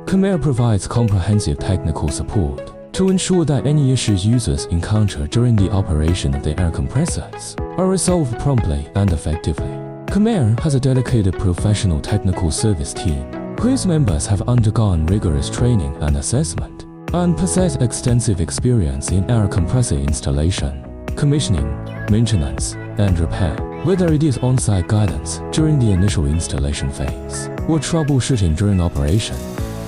Kimair provides comprehensive technical support to ensure that any issues users encounter during the operation of the air compressors are resolved promptly and effectively. Kimair has a dedicated professional technical service team whose members have undergone rigorous training and assessment and possess extensive experience in air compressor installation, commissioning, maintenance, and repair, whether it is on-site guidance during the initial installation phase or troubleshooting during operation.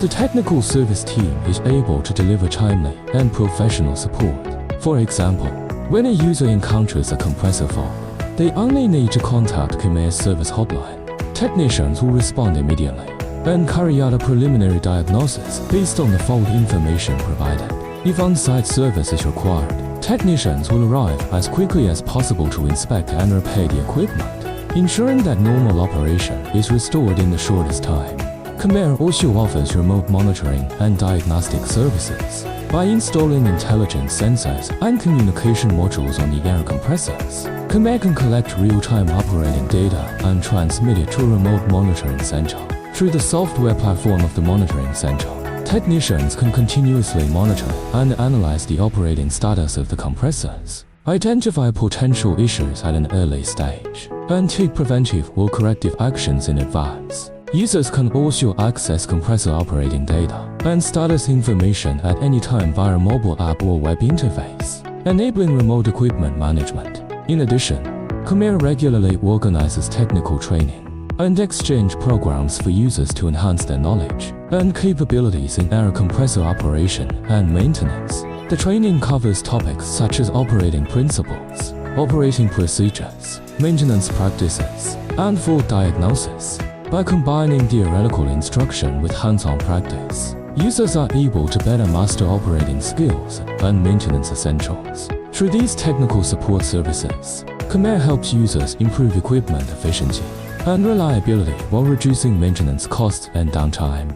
The technical service team is able to deliver timely and professional support. For example, when a user encounters a compressor fault, they only need to contact Kimair's service hotline. Technicians will respond immediately and carry out a preliminary diagnosis based on the fault information provided. If on-site service is required, technicians will arrive as quickly as possible to inspect and repair the equipment, ensuring that normal operation is restored in the shortest time. Kimair also offers remote monitoring and diagnostic services. By installing intelligent sensors and communication modules on the air compressors, Kimair can collect real-time operating data and transmit it to a remote monitoring center. Through the software platform of the monitoring center, technicians can continuously monitor and analyze the operating status of the compressors, identify potential issues at an early stage, and take preventive or corrective actions in advance. Users can also access compressor operating data and status information at any time via a mobile app or web interface, enabling remote equipment management. In addition, Kimair regularly organizes technical training and exchange programs for users to enhance their knowledge and capabilities in air compressor operation and maintenance. The training covers topics such as operating principles, operating procedures, maintenance practices, and fault diagnosis. By combining theoretical instruction with hands-on practice, users are able to better master operating skills and maintenance essentials. Through these technical support services, Kimair helps users improve equipment efficiency and reliability while reducing maintenance costs and downtime.